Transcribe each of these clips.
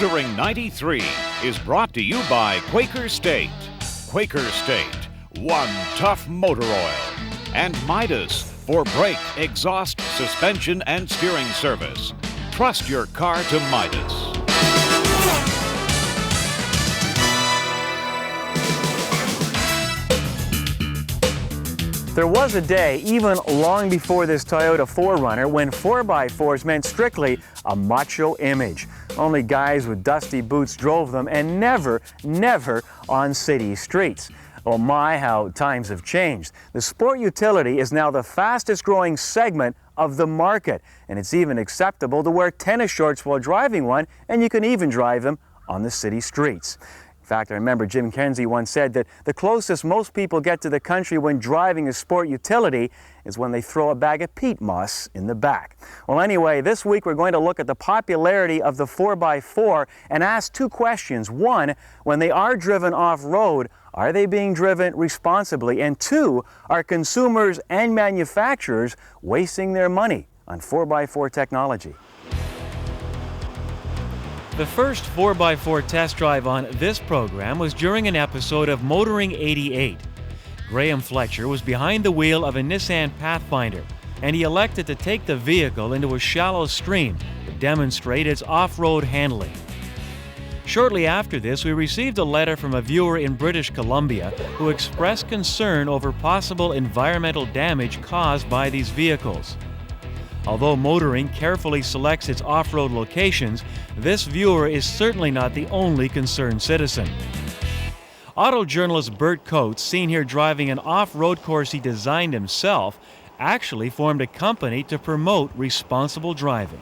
Motoring 93 is brought to you by Quaker State. Quaker State, one tough motor oil. And Midas for brake, exhaust, suspension, and steering service. Trust your car to Midas. There was a day, even long before this Toyota 4Runner, when 4x4s meant strictly a macho image. Only guys with dusty boots drove them, and never on city streets. Oh my, how times have changed. The sport utility is now the fastest growing segment of the market, and it's even acceptable to wear tennis shorts while driving one, and you can even drive them on the city streets. In fact, I remember Jim Kenzie once said that the closest most people get to the country when driving a sport utility is when they throw a bag of peat moss in the back. Well, anyway, this week we're going to look at the popularity of the 4x4 and ask two questions. One, when they are driven off-road, are they being driven responsibly? And two, are consumers and manufacturers wasting their money on 4x4 technology? The first 4x4 test drive on this program was during an episode of Motoring 88. Graham Fletcher was behind the wheel of a Nissan Pathfinder, and he elected to take the vehicle into a shallow stream to demonstrate its off-road handling. Shortly after this, we received a letter from a viewer in British Columbia who expressed concern over possible environmental damage caused by these vehicles. Although Motoring carefully selects its off-road locations, this viewer is certainly not the only concerned citizen. Auto journalist Bert Coates, seen here driving an off-road course he designed himself, actually formed a company to promote responsible driving.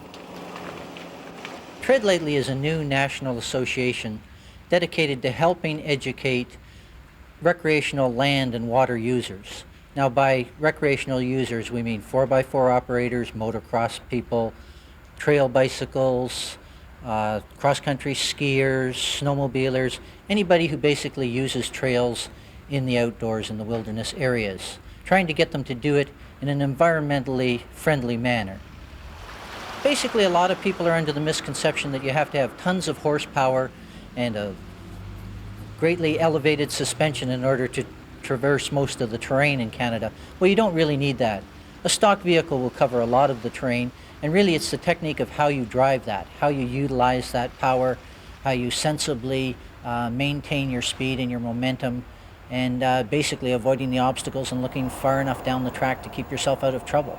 Tread Lately is a new national association dedicated to helping educate recreational land and water users. Now, by recreational users, we mean 4x4 operators, motocross people, trail bicycles, cross-country skiers, snowmobilers, anybody who basically uses trails in the outdoors in the wilderness areas, trying to get them to do it in an environmentally friendly manner. Basically, a lot of people are under the misconception that you have to have tons of horsepower and a greatly elevated suspension in order to traverse most of the terrain in Canada. Well, you don't really need that. A stock vehicle will cover a lot of the terrain, and really it's the technique of how you drive that, how you utilize that power, how you sensibly maintain your speed and your momentum, and basically avoiding the obstacles and looking far enough down the track to keep yourself out of trouble.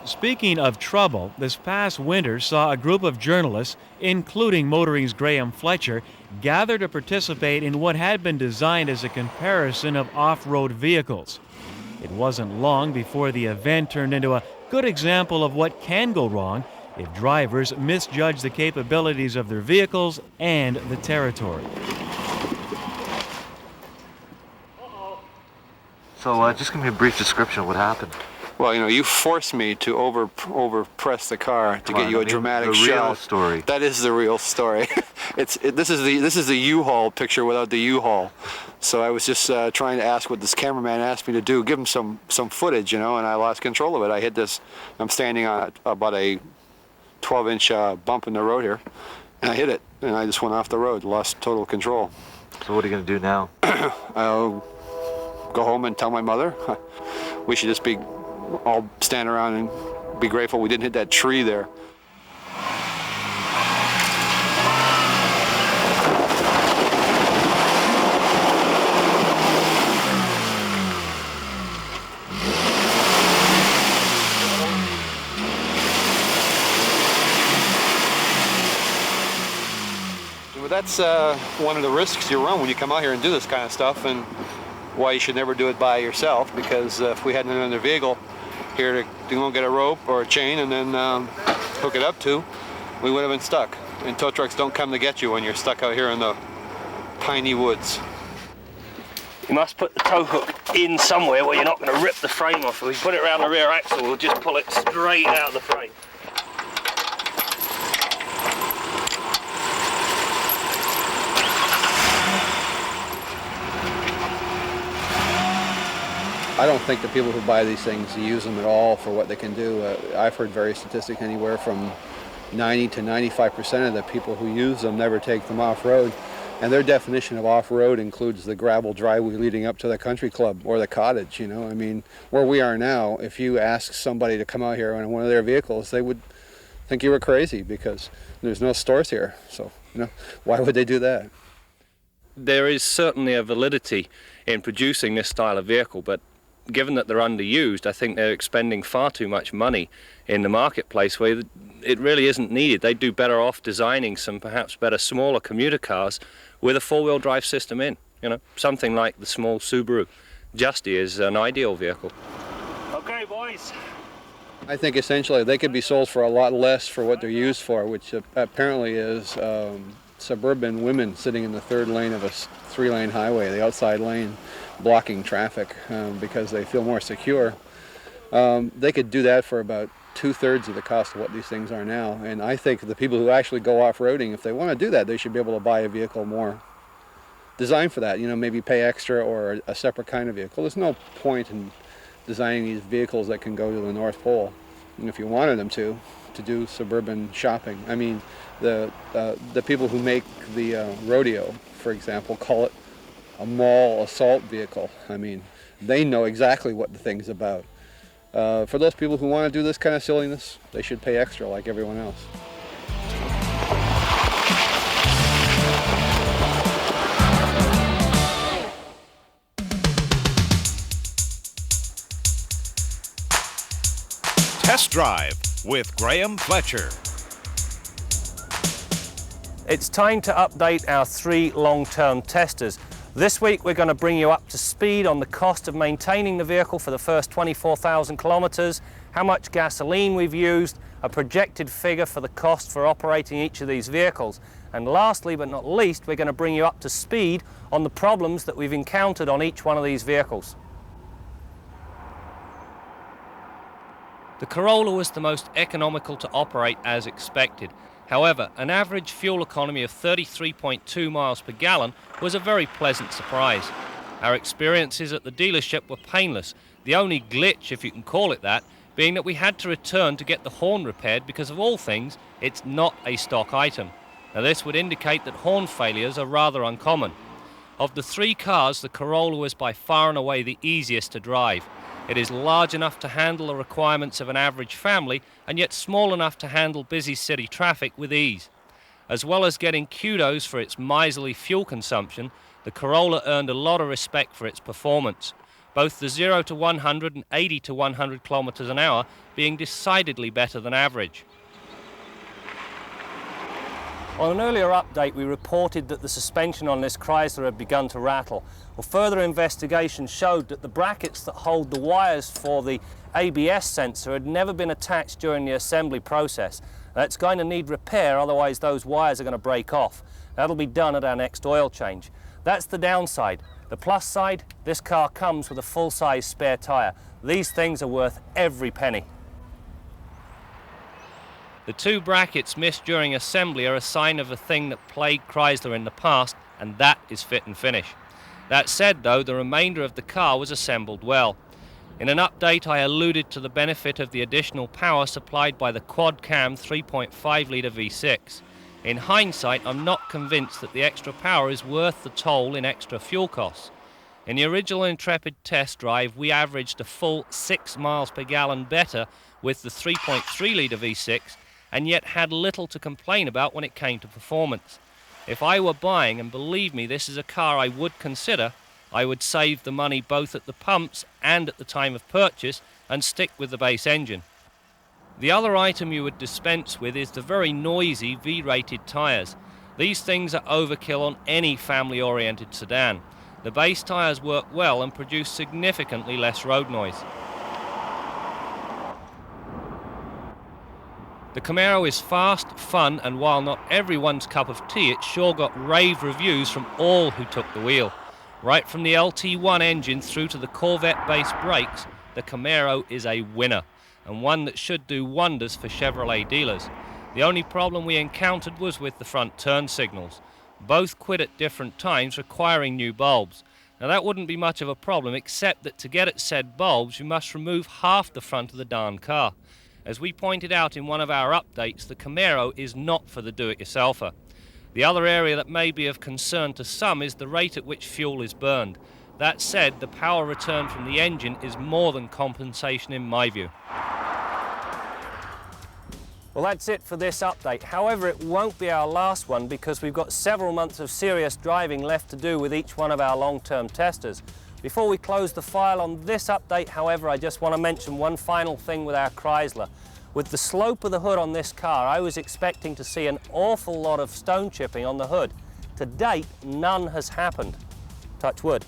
Speaking of trouble, this past winter saw a group of journalists, including Motoring's Graham Fletcher, gather to participate in what had been designed as a comparison of off-road vehicles. It wasn't long before the event turned into a good example of what can go wrong if drivers misjudge the capabilities of their vehicles and the territory. So just give me a brief description of what happened. Well, you know, you forced me to over press the car to get you a dramatic shot. The real story. That is the real story. This is the U-Haul picture without the U-Haul. So I was just trying to ask what this cameraman asked me to do, give him some footage, you know, and I lost control of it. I hit this. I'm standing on about a 12-inch bump in the road here, and I hit it, and I just went off the road, lost total control. So what are you going to do now? I'll go home and tell my mother. We should just be all stand around and be grateful we didn't hit that tree there. Well, that's one of the risks you run when you come out here and do this kind of stuff, and why you should never do it by yourself, because if we had another vehicle here to go get a rope or a chain and then hook it up to, we would have been stuck. And tow trucks don't come to get you when you're stuck out here in the piney woods. You must put the tow hook in somewhere where you're not going to rip the frame off. If we put it around the rear axle, we'll just pull it straight out of the frame. I don't think the people who buy these things use them at all for what they can do. I've heard various statistics, anywhere from 90 to 95% of the people who use them never take them off-road. And their definition of off-road includes the gravel driveway leading up to the country club or the cottage, you know. I mean, where we are now, if you ask somebody to come out here on one of their vehicles, they would think you were crazy because there's no stores here. So, you know, why would they do that? There is certainly a validity in producing this style of vehicle, but given that they're underused, I think they're expending far too much money in the marketplace where it really isn't needed. They'd do better off designing some perhaps better smaller commuter cars with a four-wheel drive system in. You know, something like the small Subaru Justy is an ideal vehicle. Okay, boys. I think essentially they could be sold for a lot less for what they're used for, which apparently is suburban women sitting in the third lane of a three-lane highway, the outside lane, blocking traffic because they feel more secure. They could do that for about 2/3 of the cost of what these things are now. And I think the people who actually go off-roading, if they want to do that, they should be able to buy a vehicle more designed for that. You know, maybe pay extra or a separate kind of vehicle. There's no point in designing these vehicles that can go to the North Pole. And if you wanted them to do suburban shopping. I mean, the people who make the rodeo, for example, call it a mall assault vehicle. I mean, they know exactly what the thing's about. For those people who want to do this kind of silliness, they should pay extra like everyone else. Test Drive with Graham Fletcher. It's time to update our 3 long-term testers. This week we're going to bring you up to speed on the cost of maintaining the vehicle for the first 24,000 kilometres, how much gasoline we've used, a projected figure for the cost for operating each of these vehicles. And lastly but not least, we're going to bring you up to speed on the problems that we've encountered on each one of these vehicles. The Corolla was the most economical to operate as expected. However, an average fuel economy of 33.2 miles per gallon was a very pleasant surprise. Our experiences at the dealership were painless, the only glitch, if you can call it that, being that we had to return to get the horn repaired because of all things, it's not a stock item. Now this would indicate that horn failures are rather uncommon. Of the 3 cars, the Corolla was by far and away the easiest to drive. It is large enough to handle the requirements of an average family and yet small enough to handle busy city traffic with ease. As well as getting kudos for its miserly fuel consumption, the Corolla earned a lot of respect for its performance, both the 0 to 100 and 80 to 100 kilometers an hour being decidedly better than average. On an earlier update, we reported that the suspension on this Chrysler had begun to rattle. Well, further investigation showed that the brackets that hold the wires for the ABS sensor had never been attached during the assembly process. That's going to need repair, otherwise those wires are going to break off. That'll be done at our next oil change. That's the downside. The plus side, this car comes with a full-size spare tyre. These things are worth every penny. The 2 brackets missed during assembly are a sign of a thing that plagued Chrysler in the past, and that is fit and finish. That said though, the remainder of the car was assembled well. In an update I alluded to the benefit of the additional power supplied by the quad-cam 3.5 litre V6. In hindsight, I'm not convinced that the extra power is worth the toll in extra fuel costs. In the original Intrepid test drive, we averaged a full 6 miles per gallon better with the 3.3 litre V6, and yet had little to complain about when it came to performance. If I were buying, and believe me, this is a car I would consider, I would save the money both at the pumps and at the time of purchase and stick with the base engine. The other item you would dispense with is the very noisy V-rated tyres. These things are overkill on any family-oriented sedan. The base tyres work well and produce significantly less road noise. The Camaro is fast, fun, and while not everyone's cup of tea, it sure got rave reviews from all who took the wheel. Right from the LT1 engine through to the Corvette-based brakes, the Camaro is a winner, and one that should do wonders for Chevrolet dealers. The only problem we encountered was with the front turn signals. Both quit at different times, requiring new bulbs. Now that wouldn't be much of a problem, except that to get at said bulbs, you must remove half the front of the darn car. As we pointed out in one of our updates, the Camaro is not for the do-it-yourselfer. The other area that may be of concern to some is the rate at which fuel is burned. That said, the power return from the engine is more than compensation in my view. Well, that's it for this update. However, it won't be our last one because we've got several months of serious driving left to do with each one of our long-term testers. Before we close the file on this update, however, I just want to mention one final thing with our Chrysler. With the slope of the hood on this car, I was expecting to see an awful lot of stone chipping on the hood. To date, none has happened. Touch wood.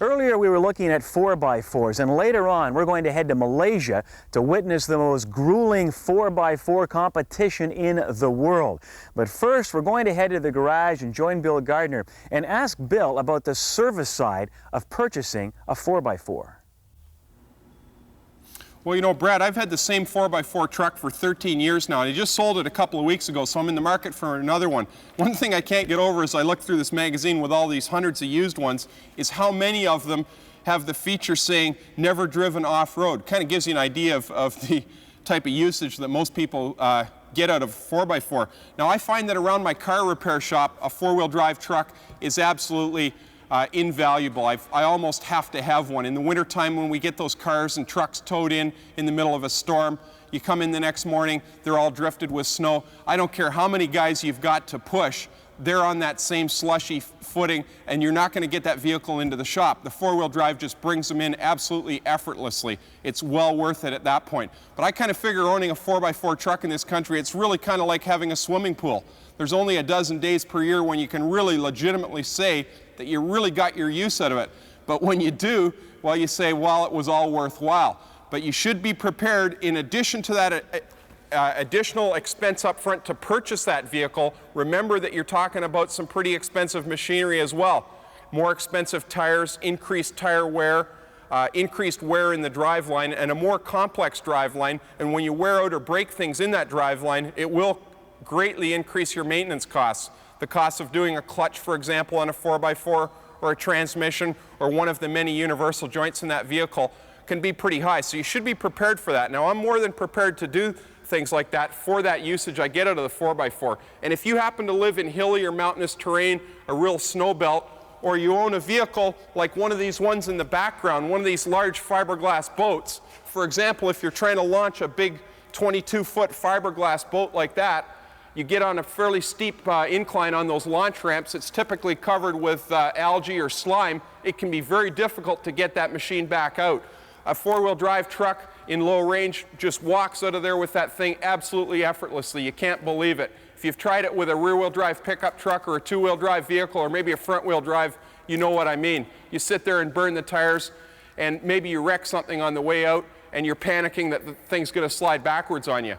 Earlier we were looking at 4x4s, and later on we're going to head to Malaysia to witness the most grueling 4x4 competition in the world. But first we're going to head to the garage and join Bill Gardner and ask Bill about the service side of purchasing a 4x4. Well, you know, Brad, I've had the same 4x4 truck for 13 years now, and I just sold it a couple of weeks ago, so I'm in the market for another one. One thing I can't get over as I look through this magazine with all these hundreds of used ones is how many of them have the feature saying, never driven off-road. Kind of gives you an idea of the type of usage that most people get out of 4x4. Now, I find that around my car repair shop, a four-wheel drive truck is absolutely invaluable. I almost have to have one. In the wintertime when we get those cars and trucks towed in the middle of a storm, you come in the next morning, they're all drifted with snow. I don't care how many guys you've got to push, they're on that same slushy footing, and you're not going to get that vehicle into the shop. The four-wheel drive just brings them in absolutely effortlessly. It's well worth it at that point. But I kind of figure owning a 4x4 truck in this country, it's really kind of like having a swimming pool. There's only a dozen days per year when you can really legitimately say that you really got your use out of it. But when you do, well, you say, well, it was all worthwhile. But you should be prepared, in addition to that additional expense up front to purchase that vehicle, remember that you're talking about some pretty expensive machinery as well. More expensive tires, increased tire wear, increased wear in the driveline, and a more complex driveline. And when you wear out or break things in that driveline, it will greatly increase your maintenance costs. The cost of doing a clutch, for example, on a 4x4, or a transmission, or one of the many universal joints in that vehicle can be pretty high. So you should be prepared for that. Now, I'm more than prepared to do things like that for that usage I get out of the 4x4. And if you happen to live in hilly or mountainous terrain, a real snow belt, or you own a vehicle like one of these ones in the background, one of these large fiberglass boats, for example, if you're trying to launch a big 22-foot fiberglass boat like that, you get on a fairly steep incline on those launch ramps. It's typically covered with algae or slime. It can be very difficult to get that machine back out. A four-wheel drive truck in low range just walks out of there with that thing absolutely effortlessly. You can't believe it. If you've tried it with a rear-wheel drive pickup truck or a two-wheel drive vehicle or maybe a front-wheel drive, you know what I mean. You sit there and burn the tires, and maybe you wreck something on the way out, and you're panicking that the thing's going to slide backwards on you.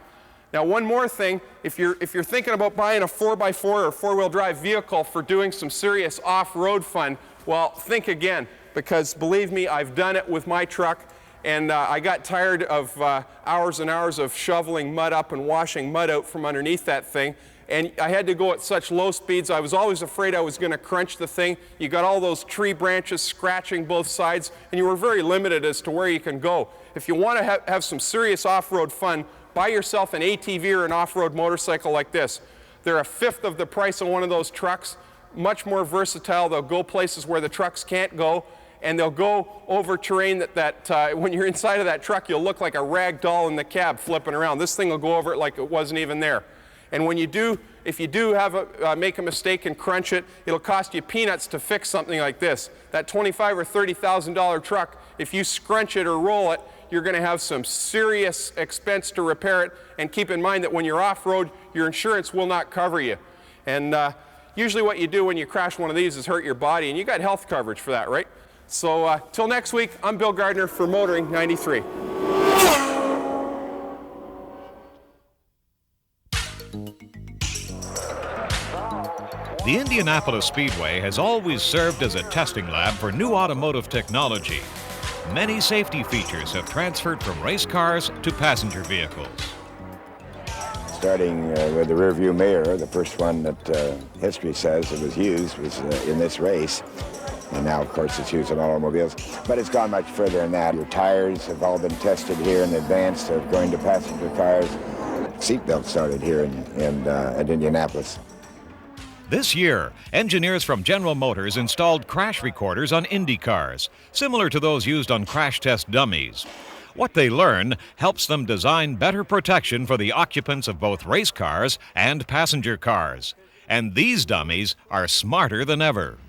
Now, one more thing, if you're thinking about buying a 4x4 or four-wheel drive vehicle for doing some serious off-road fun, well, think again, because believe me, I've done it with my truck, and I got tired of hours and hours of shoveling mud up and washing mud out from underneath that thing, and I had to go at such low speeds. I was always afraid I was going to crunch the thing. You got all those tree branches scratching both sides, and you were very limited as to where you can go. If you want to have some serious off-road fun, buy yourself an ATV or an off-road motorcycle like this. They're a fifth of the price of one of those trucks, much more versatile. They'll go places where the trucks can't go, and they'll go over terrain that when you're inside of that truck, you'll look like a rag doll in the cab flipping around. This thing will go over it like it wasn't even there. And when you do, if you do make a mistake and crunch it, it'll cost you peanuts to fix something like this. That $25,000 or $30,000 truck, if you scrunch it or roll it, you're going to have some serious expense to repair it. And keep in mind that when you're off-road, your insurance will not cover you. And usually what you do when you crash one of these is hurt your body, and you got health coverage for that, right? So till next week, I'm Bill Gardner for Motoring 93. The Indianapolis Speedway has always served as a testing lab for new automotive technology. Many safety features have transferred from race cars to passenger vehicles. Starting with the rearview mirror, the first one that history says it was used was in this race. And now, of course, it's used in automobiles. But it's gone much further than that. Your tires have all been tested here in advance of going to passenger cars. Seatbelts started here at Indianapolis. This year, engineers from General Motors installed crash recorders on Indy cars, similar to those used on crash test dummies. What they learn helps them design better protection for the occupants of both race cars and passenger cars. And these dummies are smarter than ever.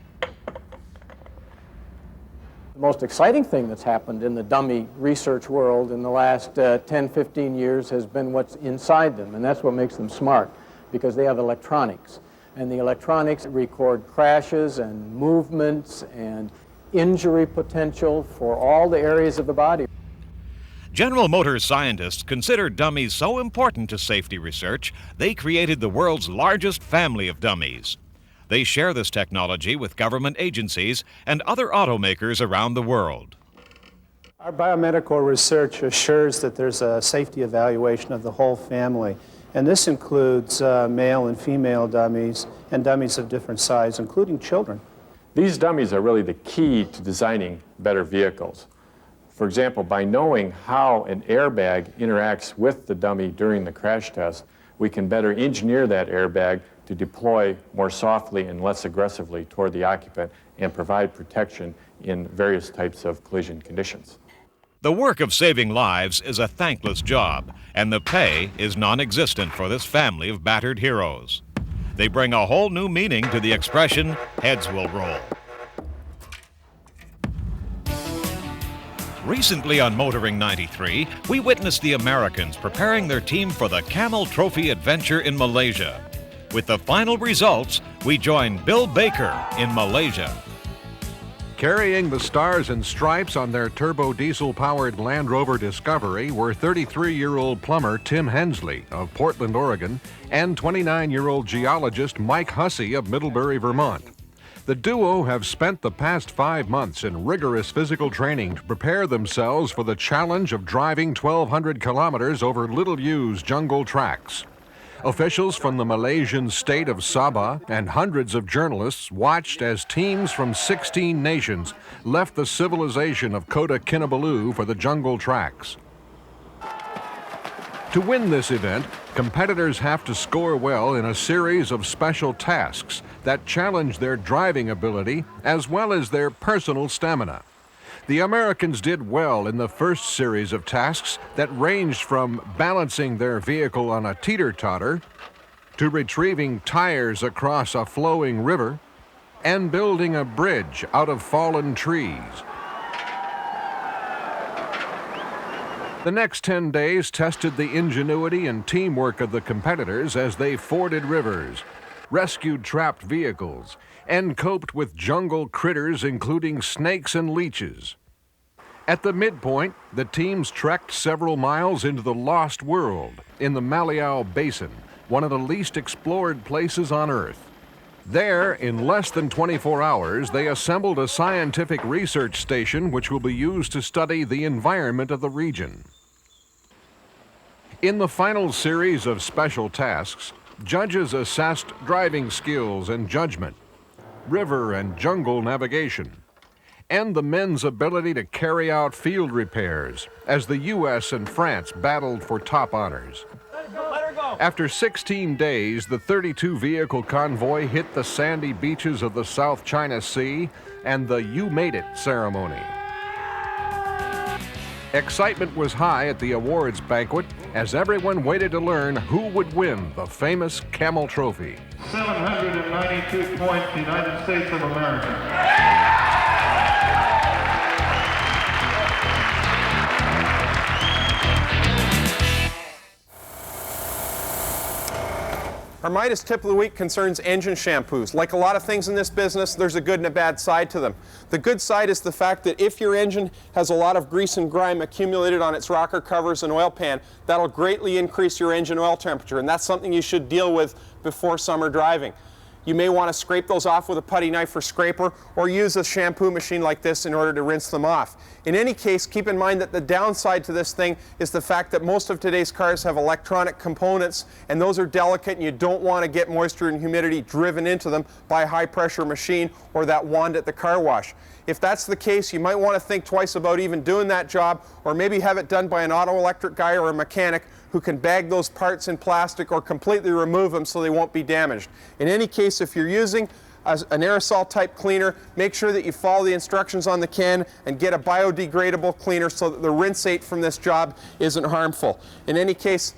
The most exciting thing that's happened in the dummy research world in the last 10, 15 years has been what's inside them, and that's what makes them smart, because they have electronics. And the electronics record crashes and movements and injury potential for all the areas of the body. General Motors scientists consider dummies so important to safety research, they created the world's largest family of dummies. They share this technology with government agencies and other automakers around the world. Our biomedical research assures that there's a safety evaluation of the whole family. And this includes male and female dummies and dummies of different size, including children. These dummies are really the key to designing better vehicles. For example, by knowing how an airbag interacts with the dummy during the crash test, we can better engineer that airbag to deploy more softly and less aggressively toward the occupant and provide protection in various types of collision conditions. The work of saving lives is a thankless job, and the pay is non-existent for this family of battered heroes. They bring a whole new meaning to the expression, heads will roll. Recently on Motoring 93, we witnessed the Americans preparing their team for the Camel Trophy adventure in Malaysia. With the final results, we join Bill Baker in Malaysia. Carrying the stars and stripes on their turbo diesel-powered Land Rover Discovery were 33-year-old plumber Tim Hensley of Portland, Oregon, and 29-year-old geologist Mike Hussey of Middlebury, Vermont. The duo have spent the past 5 months in rigorous physical training to prepare themselves for the challenge of driving 1,200 kilometers over little-used jungle tracks. Officials from the Malaysian state of Sabah and hundreds of journalists watched as teams from 16 nations left the civilization of Kota Kinabalu for the jungle tracks. To win this event, competitors have to score well in a series of special tasks that challenge their driving ability as well as their personal stamina. The Americans did well in the first series of tasks that ranged from balancing their vehicle on a teeter-totter to retrieving tires across a flowing river and building a bridge out of fallen trees. The next 10 days tested the ingenuity and teamwork of the competitors as they forded rivers, rescued trapped vehicles, and coped with jungle critters including snakes and leeches. At the midpoint, the teams trekked several miles into the Lost World in the Malaysia Basin, one of the least explored places on Earth. There, in less than 24 hours, they assembled a scientific research station which will be used to study the environment of the region. In the final series of special tasks, judges assessed driving skills and judgment, river and jungle navigation, and the men's ability to carry out field repairs as the U.S. and France battled for top honors. After 16 days, the 32-vehicle convoy hit the sandy beaches of the South China Sea and the You Made It ceremony. Excitement was high at the awards banquet as everyone waited to learn who would win the famous Camel Trophy. 792 points, United States of America. Our Midas tip of the week concerns engine shampoos. Like a lot of things in this business, there's a good and a bad side to them. The good side is the fact that if your engine has a lot of grease and grime accumulated on its rocker covers and oil pan, that'll greatly increase your engine oil temperature, and that's something you should deal with before summer driving. You may want to scrape those off with a putty knife or scraper, or use a shampoo machine like this in order to rinse them off. In any case, keep in mind that the downside to this thing is the fact that most of today's cars have electronic components, and those are delicate, and you don't want to get moisture and humidity driven into them by a high-pressure machine or that wand at the car wash. If that's the case, you might want to think twice about even doing that job, or maybe have it done by an auto electric guy or a mechanic who can bag those parts in plastic or completely remove them so they won't be damaged. In any case, if you're using an aerosol type cleaner, make sure that you follow the instructions on the can and get a biodegradable cleaner so that the rinsate from this job isn't harmful. In any case,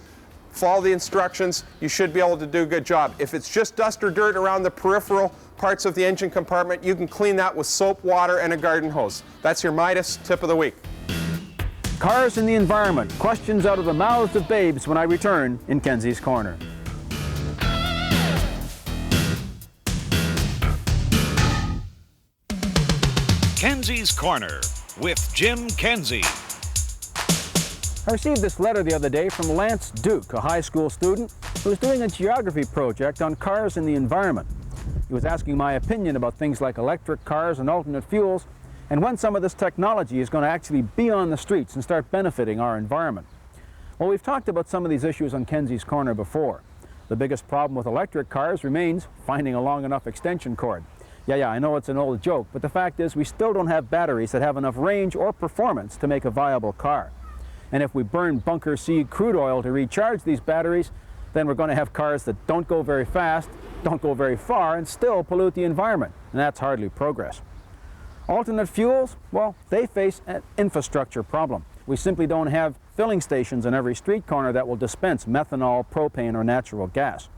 follow the instructions, you should be able to do a good job. If it's just dust or dirt around the peripheral parts of the engine compartment, you can clean that with soap, water, and a garden hose. That's your Midas tip of the week. Cars and the environment. Questions out of the mouths of babes when I return in Kenzie's Corner. Kenzie's Corner with Jim Kenzie. I received this letter the other day from Lance Duke, a high school student who was doing a geography project on cars and the environment. He was asking my opinion about things like electric cars and alternate fuels, and when some of this technology is going to actually be on the streets and start benefiting our environment. Well, we've talked about some of these issues on Kenzie's Corner before. The biggest problem with electric cars remains finding a long enough extension cord. Yeah, I know it's an old joke, but the fact is we still don't have batteries that have enough range or performance to make a viable car. And if we burn bunker C crude oil to recharge these batteries, then we're going to have cars that don't go very fast, don't go very far, and still pollute the environment. And that's hardly progress. Alternate fuels, well, they face an infrastructure problem. We simply don't have filling stations in every street corner that will dispense methanol, propane, or natural gas.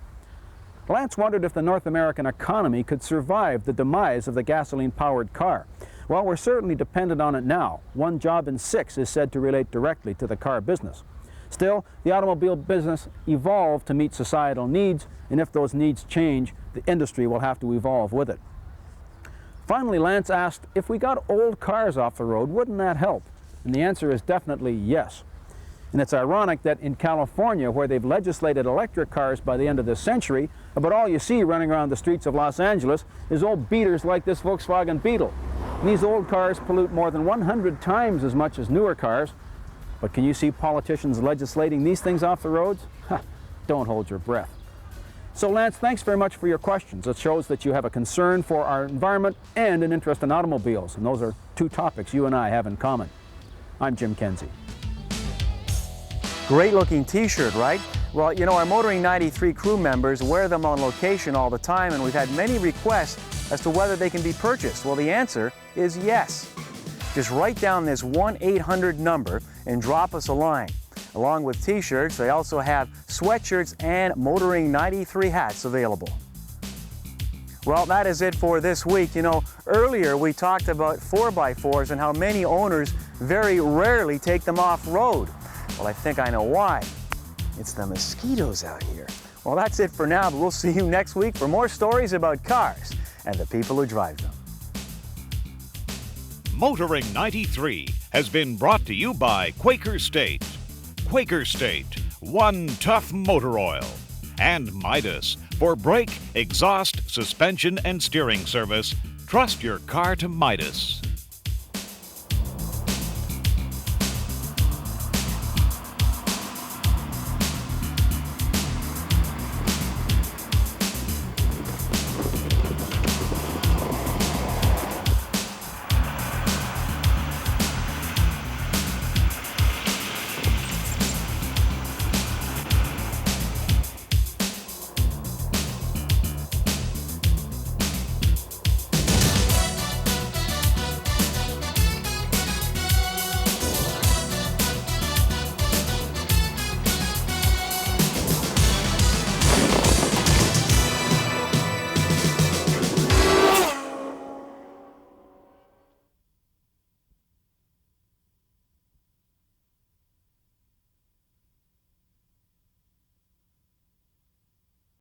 Lance wondered if the North American economy could survive the demise of the gasoline-powered car. Well, we're certainly dependent on it now. 1 job in 6 is said to relate directly to the car business. Still, the automobile business evolved to meet societal needs, and if those needs change, the industry will have to evolve with it. Finally, Lance asked, if we got old cars off the road, wouldn't that help? And the answer is definitely yes. And it's ironic that in California, where they've legislated electric cars by the end of this century, about all you see running around the streets of Los Angeles is old beaters like this Volkswagen Beetle. And these old cars pollute more than 100 times as much as newer cars. But can you see politicians legislating these things off the roads? Don't hold your breath. So Lance, thanks very much for your questions. It shows that you have a concern for our environment and an interest in automobiles, and those are 2 topics you and I have in common. I'm Jim Kenzie. Great looking t-shirt, right? Well, you know, our Motoring 93 crew members wear them on location all the time, and we've had many requests as to whether they can be purchased. Well, the answer is yes. Just write down this 1-800 number and drop us a line. Along with t-shirts, they also have sweatshirts and Motoring 93 hats available. Well, that is it for this week. You know, earlier we talked about 4x4s and how many owners very rarely take them off-road. Well, I think I know why. It's the mosquitoes out here. Well, that's it for now, but we'll see you next week for more stories about cars and the people who drive them. Motoring 93 has been brought to you by Quaker State. Quaker State, 1 tough motor oil. And Midas, for brake, exhaust, suspension, and steering service. Trust your car to Midas.